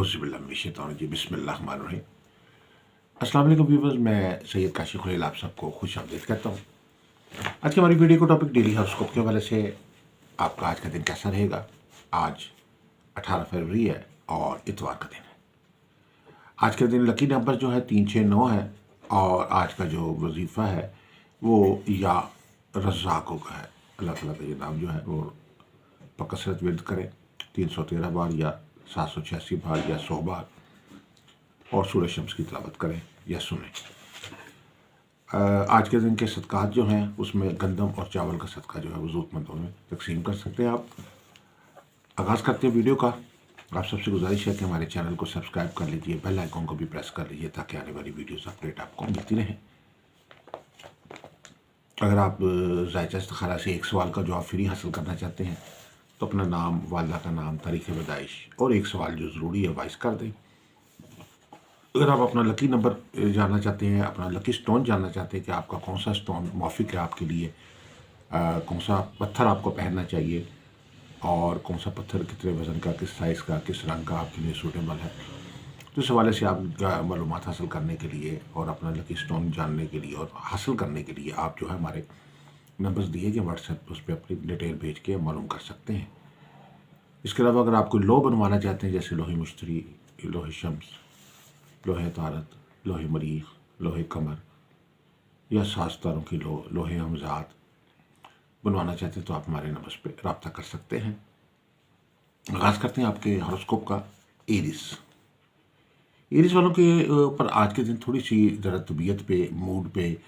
औज़ुबिल्लाहिमिनश्शैतानिर्रजीम बिस्मिल्लाहिर्रहमानिर्रहीम। अस्सलाम वालेकुम व्यूअर्स, मैं सैयद काशिफ खलील आप सबको खुश आमदीद कहता हूँ। आज की हमारी वीडियो को टॉपिक डेली हॉरोस्कोप के हवाले से। आपका आज का दिन कैसा रहेगा? आज 18 फरवरी है और इतवार का दिन है। आज का दिन लकी नंबर जो है 369 है और आज का जो वजीफ़ा है वो या रज़्ज़ाक़ों का है। अल्लाह ताला का ये नाम जो है वो बकसरत विर्द करें 313 बार या 786 बार या 100 बार, और सूरह शम्स की तिलावत करें या सुनें। आज के दिन के सदक़ात जो हैं उसमें गंदम और चावल का सदका जो है वो ज़रूरतमंदों में तकसीम कर सकते हैं आप। आगाज़ करते हैं वीडियो का। आप सबसे गुजारिश है कि हमारे चैनल को सब्सक्राइब कर लीजिए, बेल आइकन को भी प्रेस कर लीजिए ताकि आने वाली वीडियोस अपडेट आपको मिलती रहें। अगर आप ज़ायचा इस्तिखारा से एक सवाल का जवाब फ्री हासिल करना चाहते हैं तो अपना नाम, वालिदा का नाम, तारीख़ पैदाइश और एक सवाल जो ज़रूरी है वाइस कर दें। अगर आप अपना लकी नंबर जानना चाहते हैं, अपना लकी स्टोन जानना चाहते हैं कि आपका कौन सा स्टोन मौफिक है आपके लिए, कौन सा पत्थर आपको पहनना चाहिए और कौन सा पत्थर कितने वज़न का, किस साइज़ का, किस रंग का आपके लिए सूटेबल है, तो इस हवाले से आप मालूमात हासिल करने के लिए और अपना लकी स्टोन जानने के लिए और हासिल करने के लिए आप जो है हमारे नंबर्स दिए गए व्हाट्सएप उस पर अपनी डिटेल भेज के मालूम कर सकते हैं। इसके अलावा अगर आप कोई लो बनवाना चाहते हैं जैसे लोहे मुश्तरी, लोहे शम्स, लोहे तारत, लोहे मरीख, लोहे कमर या साज तारों की लोहे हमजात बनवाना चाहते हैं तो आप हमारे नंबर पे रब्ता कर सकते हैं। आगाज़ करते हैं आपके हॉरोस्कोप का। एरीज वालों के ऊपर आज के दिन थोड़ी सी ज़रा तबीयत पे, मूड पे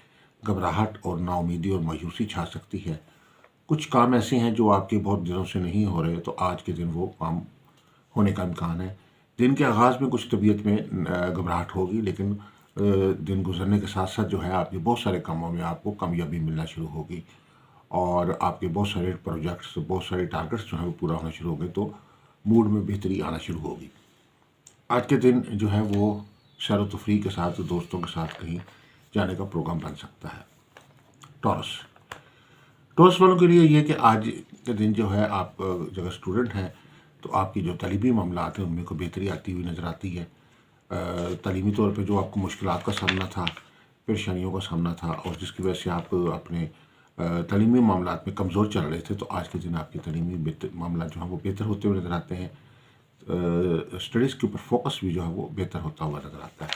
घबराहट और नाउमीदी और मायूसी छा सकती है। कुछ काम ऐसे हैं जो आपके बहुत दिनों से नहीं हो रहे, तो आज के दिन वो काम होने का इम्कान है। दिन के आगाज़ में कुछ तबीयत में घबराहट होगी, लेकिन दिन गुजरने के साथ साथ जो है आपके बहुत सारे कामों में आपको कामयाबी मिलना शुरू होगी और आपके बहुत सारे प्रोजेक्ट्स, बहुत सारे टारगेट्स जो हैं वो पूरा होना शुरू हो गए, तो मूड में बेहतरी आना शुरू होगी। आज के दिन जो है वो सैर व तफरीह के साथ, दोस्तों के साथ कहीं जाने का प्रोग्राम बन सकता है। टॉरस वालों के लिए ये कि आज के दिन जो है आप जगह स्टूडेंट हैं तो आपकी जो तालीमी मामलात हैं उनमें को बेहतरी आती हुई नज़र आती है। तालीमी तौर पे जो आपको मुश्किलात का सामना था, परेशानियों का सामना था और जिसकी वजह से आप अपने तालीमी मामलात में कमज़ोर चल रहे थे, तो आज के दिन आपकी तालीमी मामला जो है वो बेहतर होते हुए नज़र आते हैं। स्टडीज़ के ऊपर फोकस भी जो है वो बेहतर होता हुआ नज़र आता है।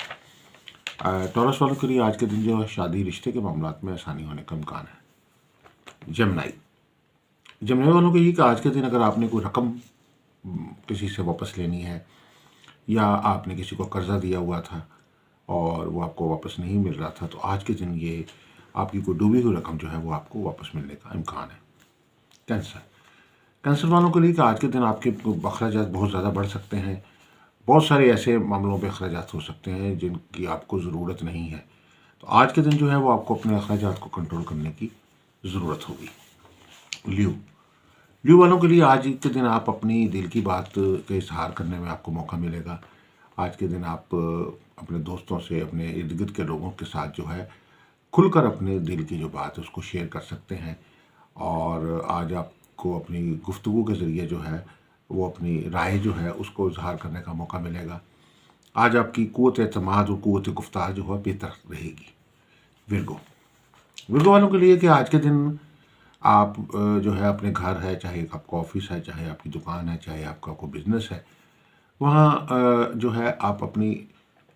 टॉरस वालों के लिए आज के दिन जो है शादी रिश्ते के मामलात में आसानी होने का इम्कान है। जमनाई वालों के लिए कि आज के दिन अगर आपने कोई रकम किसी से वापस लेनी है या आपने किसी को कर्ज़ा दिया हुआ था और वो आपको वापस नहीं मिल रहा था, तो आज के दिन ये आपकी कोई डूबी हुई रकम जो है वो आपको वापस मिलने का इम्कान है। कैंसर वालों के लिए कि आज के दिन आपके अखराजात बहुत ज़्यादा बढ़ सकते हैं। बहुत सारे ऐसे मामलों पे अखराजात हो सकते हैं जिनकी आपको ज़रूरत नहीं है, तो आज के दिन जो है वो आपको अपने अखराजात को कंट्रोल करने की ज़रूरत होगी। ल्यू वालों के लिए आज के दिन आप अपनी दिल की बात का इजहार करने में आपको मौका मिलेगा। आज के दिन आप अपने दोस्तों से, अपने इर्द गिर्द के लोगों के साथ जो है खुलकर अपने दिल की जो बात है उसको शेयर कर सकते हैं और आज आपको अपनी गुफ्तगू के ज़रिए जो है वो अपनी राय जो है उसको इजहार करने का मौका मिलेगा। आज आपकी क़ुव्वत एतमाद और क़ुव्वत गुफ्तार जो है बेहतर रहेगी। विर्गो वालों के लिए कि आज के दिन आप जो है अपने घर है, चाहे आपका ऑफिस है, चाहे आपकी दुकान है, चाहे आपका कोई बिज़नेस है, वहाँ जो है आप अपनी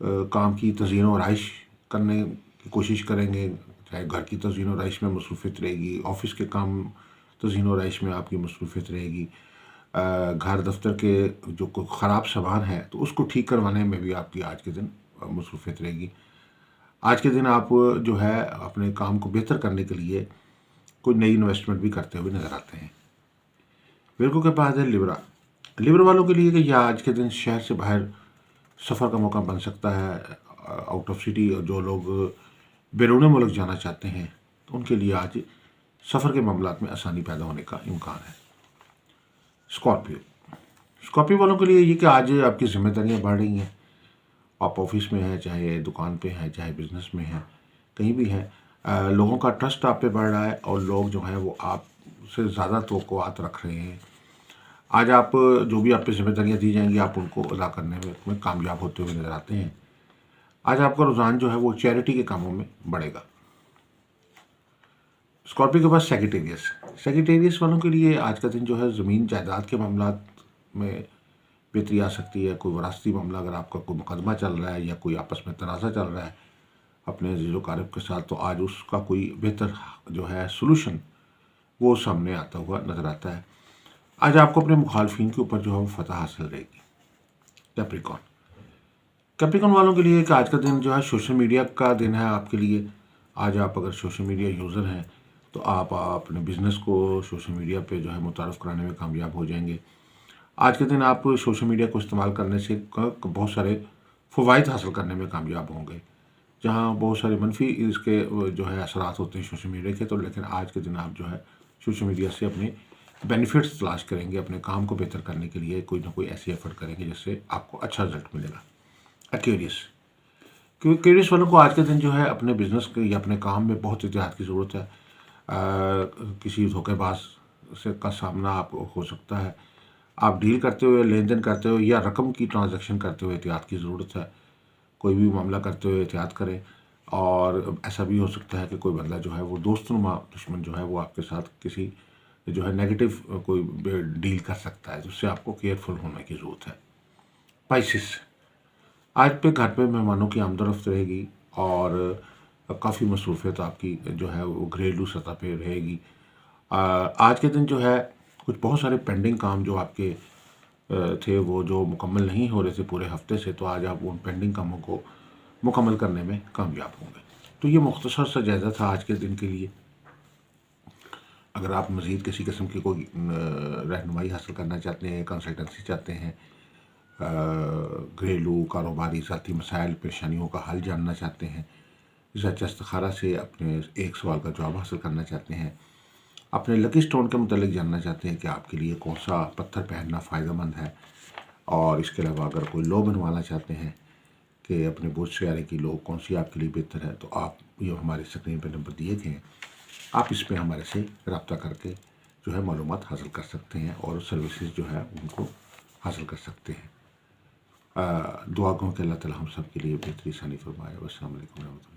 काम की तज़ीन व आराइश करने की कोशिश करेंगे। चाहे घर की तज़ीन व आराइश में मसरूफ़ियत रहेगी, ऑफ़िस के काम तज़ीन व आराइश में आपकी मसरूफ़ियत रहेगी, घर दफ्तर के जो कोई ख़राब सामान है तो उसको ठीक करवाने में भी आपकी आज के दिन मसरूफ़ियत रहेगी। आज के दिन आप जो है अपने काम को बेहतर करने के लिए कोई नई इन्वेस्टमेंट भी करते हुए नज़र आते हैं। विर्गो के बाद है लिब्रा वालों के लिए कि यह आज के दिन शहर से बाहर सफ़र का मौका बन सकता है, आउट ऑफ सिटी। और जो लोग बैरून मुल्क जाना चाहते हैं तो उनके लिए आज सफ़र के मामलात में आसानी पैदा होने का इम्कान है। स्कॉर्पियो वालों के लिए ये कि आज आपकी ज़िम्मेदारियाँ बढ़ रही हैं। आप ऑफिस में हैं, चाहे दुकान पे हैं, चाहे बिज़नेस में हैं, कहीं भी हैं, लोगों का ट्रस्ट आप पे बढ़ रहा है और लोग जो हैं वो आपसे ज़्यादा तवक्कुआत रख रहे हैं। آج آپ جو بھی آپ پہ ذمہ داریاں دی جائیں گی آپ ان کو ادا کرنے میں کامیاب ہوتے ہوئے نظر آتے ہیں۔ آج آپ کا رجحان جو ہے وہ چیریٹی کے کاموں میں بڑھے گا۔ اسکارپیو کے پاس سیگیٹیریس والوں کے لیے آج کا دن جو ہے زمین جائیداد کے معاملات میں بہتری آ سکتی ہے۔ کوئی وراثتی معاملہ اگر آپ کا کوئی مقدمہ چل رہا ہے یا کوئی آپس میں تنازع چل رہا ہے اپنے عزیز و اقارب کے ساتھ، تو آج اس کا کوئی بہتر جو ہے سولوشن وہ سامنے آتا ہوا نظر آتا ہے۔ آج آپ کو اپنے مخالفین کے اوپر جو ہے وہ فتح حاصل رہے گی۔ کیپریکن والوں کے لیے کہ آج کا دن جو ہے سوشل میڈیا کا دن ہے آپ کے لیے۔ آج آپ اگر سوشل میڈیا یوزر ہیں تو آپ اپنے بزنس کو سوشل میڈیا پہ جو ہے متعارف کرانے میں کامیاب ہو جائیں گے۔ آج کے دن آپ سوشل میڈیا کو استعمال کرنے سے بہت سارے فوائد حاصل کرنے میں کامیاب ہوں گے۔ جہاں بہت سارے منفی اس کے جو ہے اثرات ہوتے ہیں سوشل میڈیا کے، تو لیکن آج کے دن آپ جو ہے سوشل میڈیا سے اپنے بینیفٹس تلاش کریں گے، اپنے کام کو بہتر کرنے کے لیے کوئی نہ کوئی ایسی ایفرٹ کریں گے جس سے آپ کو اچھا رزلٹ ملے گا۔ ایکویریس والوں کو آج کے دن جو ہے اپنے بزنس کے یا اپنے کام میں بہت احتیاط کی ضرورت ہے۔ کسی دھوکے باز سے کا سامنا آپ ہو سکتا ہے۔ آپ ڈیل کرتے ہوئے، لین دین کرتے ہوئے یا رقم کی ٹرانزیکشن کرتے ہوئے احتیاط کی ضرورت ہے۔ کوئی بھی معاملہ کرتے ہوئے احتیاط کریں، اور ایسا بھی ہو سکتا ہے کہ کوئی بندہ جو ہے وہ دوست نما دشمن جو ہے وہ آپ کے ساتھ کسی جو ہے نیگیٹو کوئی ڈیل کر سکتا ہے، جس سے آپ کو کیئرفل ہونے کی ضرورت ہے۔ پائسس، آج پہ گھر پہ مہمانوں کی آمد و رفت رہے گی اور کافی مصروفیت آپ کی جو ہے وہ گھریلو سطح پہ رہے گی۔ آج کے دن جو ہے کچھ بہت سارے پینڈنگ کام جو آپ کے تھے وہ جو مکمل نہیں ہو رہے تھے پورے ہفتے سے، تو آج آپ ان پینڈنگ کاموں کو مکمل کرنے میں کامیاب ہوں گے۔ تو یہ مختصر سا جائزہ تھا آج کے دن کے لیے۔ اگر آپ مزید کسی قسم کی کوئی رہنمائی حاصل کرنا چاہتے ہیں، کنسلٹنسی چاہتے ہیں، گھریلو کاروباری ذاتی مسائل پریشانیوں کا حل جاننا چاہتے ہیں، ذات استخارہ سے اپنے ایک سوال کا جواب حاصل کرنا چاہتے ہیں، اپنے لکی سٹون کے متعلق جاننا چاہتے ہیں کہ آپ کے لیے کون سا پتھر پہننا فائدہ مند ہے، اور اس کے علاوہ اگر کوئی لو بنوانا چاہتے ہیں کہ اپنے بوجھ سیارے کی لو کون سی آپ کے لیے بہتر ہے، تو آپ یہ ہمارے اسکرین پہ نمبر دیے گئے ہیں، آپ اس پہ ہمارے سے رابطہ کر کے جو ہے معلومات حاصل کر سکتے ہیں اور سروسز جو ہے ان کو حاصل کر سکتے ہیں۔ دعا گوں کہ اللہ تعالیٰ ہم سب کے لیے بہتری ثانی فرمائے۔ والسلام علیکم ورحمۃ اللہ۔